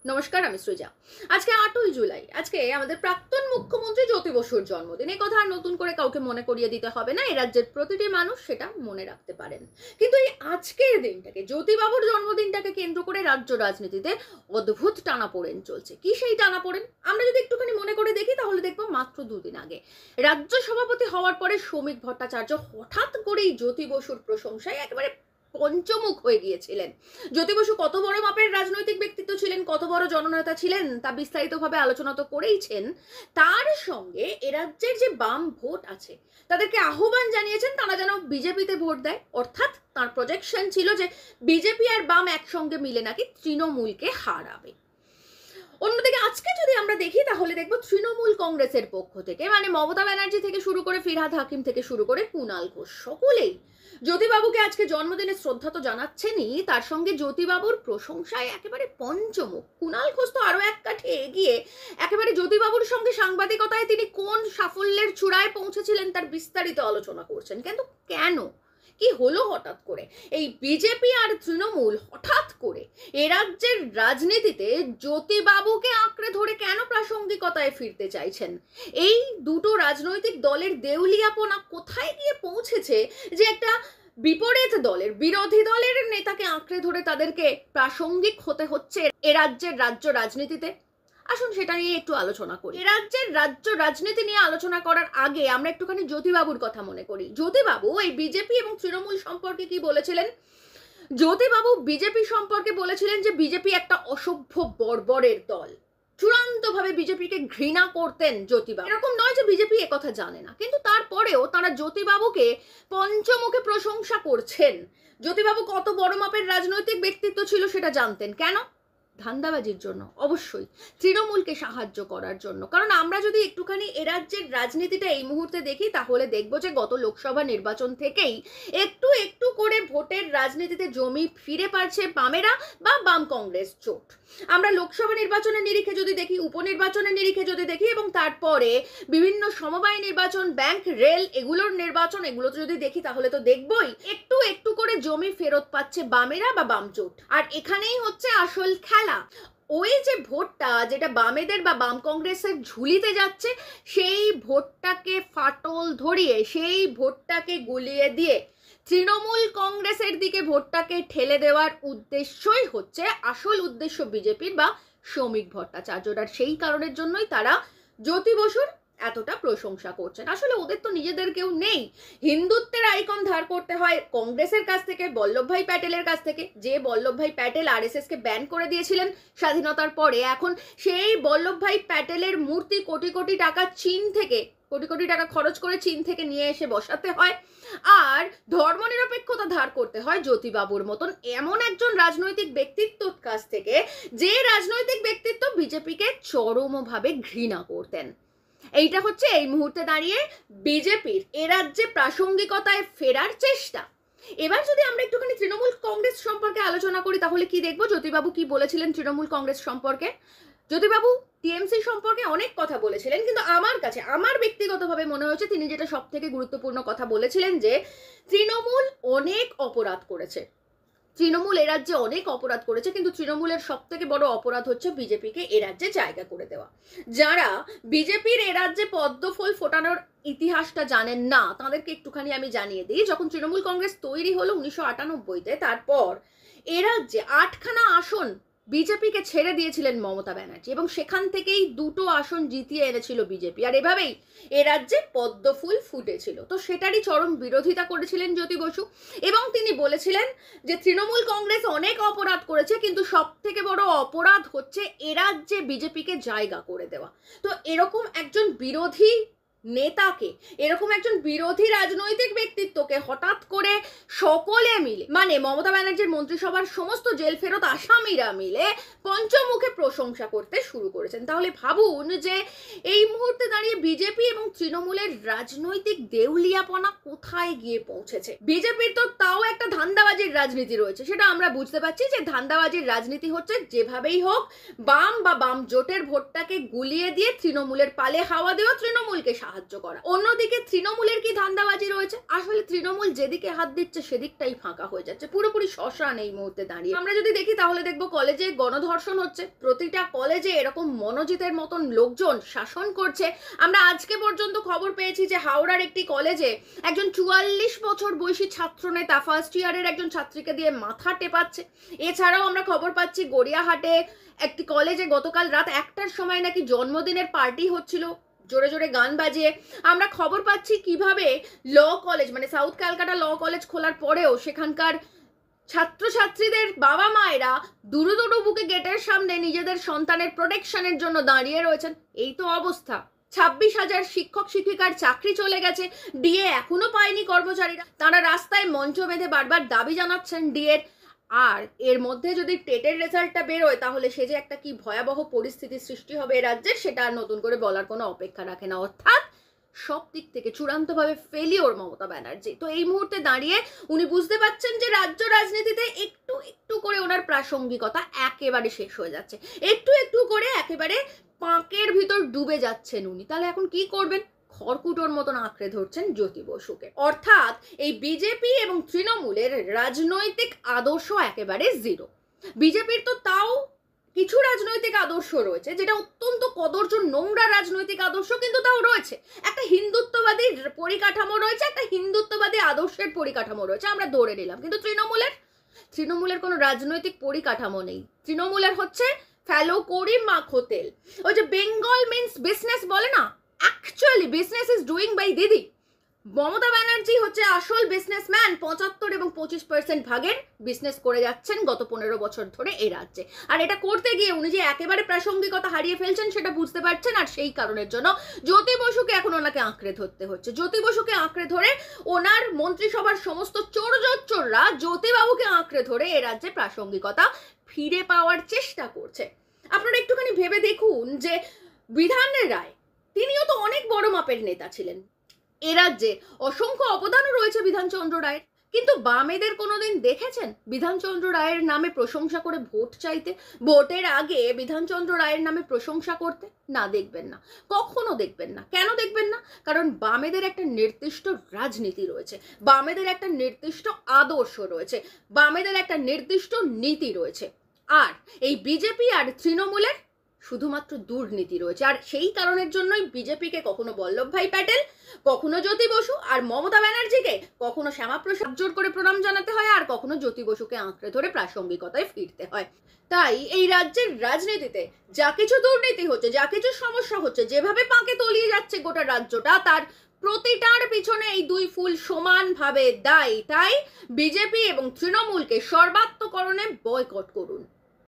নমস্কার, আমি সৃজা। আজকে 8ই জুলাই। আজকে আমাদের প্রাক্তন মুখ্যমন্ত্রী জ্যোতি বসুর জন্মদিন। এই কথা আর নতুন করে কাউকে মনে করিয়ে দিতে হবে না। এই রাজ্যের প্রতিটি মানুষ সেটা মনে রাখতে পারেন। কিন্তু এই আজকের দিনটাকে, জ্যোতিবাবুর জন্মদিনটাকে কেন্দ্র করে রাজ্য রাজনীতিতে অদ্ভুত টানাপোড়েন চলছে। কি সেই টানাপোড়েন? আমরা যদি একটুখানি মনে করে দেখি তাহলে দেখবো মাত্র 2 দিন আগে রাজ্য সভাপতি হওয়ার পরে শ্রমিক ভট্টাচার্য হঠাৎ করেই জ্যোতি বসুর প্রশংসায় একেবারে পঞ্চমুখ হয়ে গিয়েছিলেন। জ্যোতি বসু কত বড় মাপের রাজনৈতিক ব্যক্তিত্ব ছিলেন, কত বড় জননেতা ছিলেন, তা বিস্তারিতভাবে আলোচনা তো করেইছেন। তার সঙ্গে এ রাজ্যের যে বাম ভোট আছে তাদেরকে আহ্বান জানিয়েছেন তারা যেন বিজেপিতে ভোট দেয়। অর্থাৎ তার প্রজেকশন ছিল যে বিজেপি আর বাম একসঙ্গে মিলে নাকি তৃণমূলকে হারাবে। অন্যদিকে আজকে যদি আমরা দেখি তাহলে দেখবো তৃণমূল কংগ্রেসের পক্ষ থেকে, মানে মমতা ব্যানার্জি থেকে শুরু করে ফিরহাদ হাকিম থেকে শুরু করে কুণাল ঘোষ, সকলেই জ্যোতিবাবুকে আজকে জন্মদিনে শ্রদ্ধা তো জানাচ্ছেনই, তার সঙ্গে জ্যোতিবাবুর প্রশংসায় একেবারে পঞ্চমুখ। কুণাল ঘোষ তো আরো এক কাঠি এগিয়ে একেবারে জ্যোতিবাবুর সঙ্গে সাংবাদিকতায় তিনি কোন সাফল্যের চূড়ায় পৌঁছেছিলেন তার বিস্তারিত আলোচনা করছেন। কিন্তু কেন, কি হলো হঠাৎ করে এই বিজেপি আর তৃণমূল হঠাৎ করে এ রাজ্যের রাজনীতিতে জ্যোতিবাবুকে আঁকড়ে ধরে কেন প্রাসঙ্গিকতায় ফিরতে চাইছেন? এই দুটো রাজনৈতিক দলের দেউলিয়াপনা কোথায় গিয়ে পৌঁছেছে যে একটা বিপরীত দলের, বিরোধী দলের নেতাকে আঁকড়ে ধরে তাদেরকে প্রাসঙ্গিক হতে হচ্ছে এ রাজ্যের রাজ্য রাজনীতিতে? আসুন সেটা নিয়ে একটু আলোচনা করি। এ রাজ্যের রাজ্য রাজনীতি নিয়ে আলোচনা করার আগে আমরা একটুখানি জ্যোতিবাবুর কথা মনে করি। জ্যোতিবাবু এই বিজেপি এবং তৃণমূল সম্পর্কে কি বলেছিলেন? জ্যোতিবাবু বিজেপি সম্পর্কে বলেছিলেন যে বিজেপি একটা অসভ্য বর্বরের দল। চূড়ান্তভাবে বিজেপিকে ঘৃণা করতেন জ্যোতিবাবু। এরকম নয় যে বিজেপি একথা জানে না, কিন্তু তারপরেও তারা জ্যোতিবাবুকে পঞ্চমুখে প্রশংসা করছেন। জ্যোতিবাবু কত বড় মাপের রাজনৈতিক ব্যক্তিত্ব ছিল সেটা জানতেন। কেন? ধান্দাবাজির জন্য, অবশ্যই তৃণমূলকে সাহায্য করার জন্য। কারণ আমরা যদি একটুখানি এ রাজ্যের রাজনীতিটা এই মুহূর্তে দেখি তাহলে দেখবো যে গত লোকসভা নির্বাচন থেকেই একটু একটু করে ভোটের রাজনীতিতে জমি ফিরে পাচ্ছে বামেরা বা বাম কংগ্রেস জোট। আমরা লোকসভা নির্বাচনের নিরিখে যদি দেখি, উপনির্বাচনের নিরিখে যদি দেখি, এবং তারপরে বিভিন্ন সমবায় নির্বাচন, ব্যাংক, রেল এগুলোর নির্বাচন, এগুলো যদি দেখি তাহলে তো দেখবই একটু একটু করে জমি ফেরত পাচ্ছে বামেরা বা বাম জোট। আর এখানেই হচ্ছে আসল খেলা। ওই যে ভোটটা যেটা বামেদের বা বাম কংগ্রেসের ঝুলিতে যাচ্ছে, সেই ভোটটাকে ফাটল ধরিয়ে, সেই ভোটটাকে গুলিয়ে দিয়ে তৃণমূল কংগ্রেসের দিকে ভোটটাকে ঠেলে দেওয়ার উদ্দেশ্যই হচ্ছে আসল উদ্দেশ্য বিজেপির বা শ্রমিক ভট্টাচার্যর। আর সেই কারণের জন্যই তারা জ্যোতি বসুর এতটা প্রশংসা করছেন। আসলে ওদের তো নিজেদের কেউ নেই। হিন্দুত্বের আইকন ধার করতে হয় কংগ্রেসের কাছ থেকে, বল্লভভাই প্যাটেলের কাছ থেকে, যে বল্লভভাই প্যাটেল আরএসএস কে ব্যান করে দিয়েছিলেন স্বাধীনতার পরে। এখন সেই বল্লভভাই প্যাটেলের মূর্তি কোটি কোটি টাকা চীন থেকে, কোটি কোটি টাকা খরচ করে চীন থেকে নিয়ে এসে বসাতে হয়। আর ধর্মনিরপেক্ষতা ধার করতে হয় জ্যোতিবাবুর মতন এমন একজন রাজনৈতিক ব্যক্তিত্বর কাছ থেকে, যে রাজনৈতিক ব্যক্তিত্ব বিজেপিকে চরমভাবে ঘৃণা করতেন। এইটা হচ্ছে এই মুহূর্তে দাঁড়িয়ে বিজেপির এ রাজ্যে প্রাসঙ্গিকতায় ফেরার চেষ্টা। এবার যদি আমরা একটুখানি তৃণমূল কংগ্রেস সম্পর্কে আলোচনা করি তাহলে কি দেখবো জ্যোতিবাবু কি বলেছিলেন তৃণমূল কংগ্রেস সম্পর্কে। জ্যোতিবাবু টিএমসি সম্পর্কে অনেক কথা বলেছিলেন, কিন্তু আমার কাছে, আমার ব্যক্তিগতভাবে মনে হয়েছে তিনি যেটা সব থেকে গুরুত্বপূর্ণ কথা বলেছিলেন যে তৃণমূল অনেক অপরাধ করেছে। তৃণমূল এ রাজ্যে অনেক অপরাধ করেছে, কিন্তু তৃণমূলের সব থেকে বড় অপরাধ হচ্ছে বিজেপিকে এ রাজ্যে জায়গা করে দেওয়া। যারা বিজেপির এ রাজ্যে পদ্মফুল ফোটানোর ইতিহাসটা জানেন না তাদেরকে একটুখানি আমি জানিয়ে দিই। যখন তৃণমূল কংগ্রেস তৈরি হলো 1998-তে, তারপর এ রাজ্যে 8খানা আসন বিজেপিকে ছেড়ে দিয়েছিলেন মমতা ব্যানার্জি, এবং সেখান থেকেই 2টো আসন জিতিয়ে এনেছিল বিজেপি। আর এভাবেই এ রাজ্যে পদ্মফুল ফুটেছিল। তো সেটারই চরম বিরোধিতা করেছিলেন জ্যোতি বসু, এবং তিনি বলেছিলেন যে তৃণমূল কংগ্রেস অনেক অপরাধ করেছে, কিন্তু সব থেকে বড় অপরাধ হচ্ছে এ রাজ্যে বিজেপিকে জায়গা করে দেওয়া। তো এরকম একজন বিরোধী নেতাকে, এরকম একজন বিরোধী রাজনৈতিক ব্যক্তিত্বকে হঠাৎ করে সকলে মিলে, মানে মমতা ব্যানার্জির মন্ত্রিসভার সমস্ত জেল ফেরত আসামিরা মিলে পঞ্চমুখে প্রশংসা করতে শুরু করেছেন। তাহলে ভাবুন যে এই মুহূর্তে দাঁড়িয়ে বিজেপি এবং তৃণমূলের রাজনৈতিক দেউলিয়াপনা কোথায় গিয়ে পৌঁছেছে। বিজেপির তো তাও একটা ধান্দাবাজির রাজনীতি রয়েছে, সেটা আমরা বুঝতে পারছি যে ধান্দাবাজির রাজনীতি হচ্ছে যেভাবেই হোক বাম বা বাম জোটের ভোটটাকে গুলিয়ে দিয়ে তৃণমূলের পালে হাওয়া দেওয়া, তৃণমূলকে সাহায্য করা। অন্যদিকে তৃণমূলের কি ধান্দাবাজি রয়েছে? আসলে তৃণমূল যেদিকে হাত দিচ্ছে সেদিকটাই ফাঁকা হয়ে যাচ্ছে, পুরোপুরি শ্মশান এই মুহূর্তে দাঁড়িয়ে। আমরা যদি দেখি তাহলে দেখবো কলেজে গণধর্ষণ হচ্ছে, প্রতিটা কলেজে এরকম মনোজিতের মতন লোকজন শাসন করছে। আমরা আজকে পর্যন্ত খবর পেয়েছি যে হাওড়ার একটি কলেজে একজন 44 বছর বয়সী ছাত্রনেতা ফার্স্ট ইয়ারের একজন ছাত্রীকে দিয়ে মাথা টেপাচ্ছে। এছাড়াও আমরা খবর পাচ্ছি গড়িয়াহাটে একটি কলেজে গতকাল রাত 1টার সময় নাকি জন্মদিনের পার্টি হচ্ছিল, জোরে জোরে গান বাজিয়ে। আমরা খবর পাচ্ছি কিভাবে ল কলেজ মানে সাউথ ক্যালকাটা ল কলেজ খোলার পরেও সেখানকার ছাত্রছাত্রীদের বাবা মায়েরা দুরু দুরু বুকে গেটের সামনে নিজেদের সন্তানের প্রোটেকশনের জন্য দাঁড়িয়ে রয়েছেন। এই তো অবস্থা। 26,000 শিক্ষক শিক্ষিকার চাকরি চলে গেছে, ডিএ এখনো পায়নি কর্মচারীরা। তারা রাস্তায় মঞ্চ বেঁধে বারবার দাবি জানাচ্ছেন ডিএর। আর এর মধ্যে যদি টেটের রেজাল্টটা বেরোয় তাহলে সে যে একটা কি ভয়াবহ পরিস্থিতি সৃষ্টি হবে এই রাজ্যের, সেটা আর নতুন করে বলার কোনো অপেক্ষা রাখে না। অর্থাৎ সব দিক থেকে চূড়ান্তভাবে ফেলিওর মমতা ব্যানার্জি। তো এই মুহূর্তে দাঁড়িয়ে উনি বুঝতে পারছেন যে রাজ্য রাজনীতিতে একটু একটু করে ওনার প্রাসঙ্গিকতা একেবারে শেষ হয়ে যাচ্ছে, একটু একটু করে একেবারে পাঁকের ভিতর ডুবে যাচ্ছেন উনি। তাহলে এখন কি করবেন? খড়কুটোর মতন আঁকড়ে ধরছেন জ্যোতি বসুকে। অর্থাৎ এই বিজেপি এবং তৃণমূলের রাজনৈতিক আদর্শ একেবারে জিরো। বিজেপির তো তাও কিছু রাজনৈতিক আদর্শ রয়েছে, যেটা অত্যন্ত কদর্য নোংরা রাজনৈতিক আদর্শ, কিন্তু তাও রয়েছে। একটা হিন্দুত্ববাদী পরিকাঠামো রয়েছে, একটা হিন্দুত্ববাদী আদর্শের পরিকাঠামো রয়েছে, আমরা ধরে নিলাম। কিন্তু তৃণমূলের কোনো রাজনৈতিক পরিকাঠামো নেই। তৃণমূলের হচ্ছে ফেলো করি মাখো তেল। ওই যে বেঙ্গল মিন্স বিজনেস বলে না, actually business is doing by Didi. Mamata Banerjee হচ্ছে আসল বিজনেসম্যান। 75 এবং 25% ভাগের বিজনেস করে যাচ্ছেন গত 15 বছর ধরে এই রাজ্যে। আর এটা করতে গিয়ে উনি যে একেবারে প্রাসঙ্গিকতা হারিয়ে ফেলছেন সেটা বুঝতে পারছেন। আর সেই কারণের জন্য জ্যোতি বসুকে এখন ওনাকে আঁকড়ে ধরতে হচ্ছে। জ্যোতি বসুকে আঁকড়ে ধরে ওনার মন্ত্রিসভার সমস্ত চোররা জ্যোতিবাবুকে আঁকড়ে ধরে এ রাজ্যে প্রাসঙ্গিকতা ফিরে পাওয়ার চেষ্টা করছে। আপনারা একটুখানি ভেবে দেখুন যে বিধানের রায়, তিনিও তো অনেক বড় মাপের নেতা ছিলেন। এ রাজ্যে অসংখ্য অবদানও রয়েছে বিধানচন্দ্র রায়ের, কিন্তু বামেদের কোনোদিন দেখেছেন বিধানচন্দ্র রায়ের নামে প্রশংসা করে ভোট চাইতে? ভোটের আগে বিধানচন্দ্র রায়ের নামে প্রশংসা করতে? না, দেখবেন না, কখনো দেখবেন না। কেন দেখবেন না? কারণ বামেদের একটা নির্দিষ্ট রাজনীতি রয়েছে, বামেদের একটা নির্দিষ্ট আদর্শ রয়েছে, বামেদের একটা নির্দিষ্ট নীতি রয়েছে। আর এই বিজেপি আর তৃণমূলের শুধুমাত্র দুর্নীতি রয়েছে। আর সেই কারণের জন্যই বিজেপিকে কখনো বল্লভভাই প্যাটেল, কখনো জ্যোতি বসু, আর মমতা ব্যানার্জিকে কখনো শ্যামাপ্রসাদ জোর করে প্রণাম জানাতে হয়, আর কখনো জ্যোতি বসুকে আঁকড়ে ধরে প্রাসঙ্গিকতায় ফিরতে হয়। তাই এই রাজ্যের রাজনীতিতে যা কিছু দুর্নীতি হচ্ছে, যা কিছু সমস্যা হচ্ছে, যেভাবে পাকে তলিয়ে যাচ্ছে গোটা রাজ্যটা, তার প্রতিটার পিছনে এই দুই ফুল সমানভাবে দায়ী। তাই বিজেপি এবং তৃণমূলকে সর্বাত্মকরণে বয়কট করুন।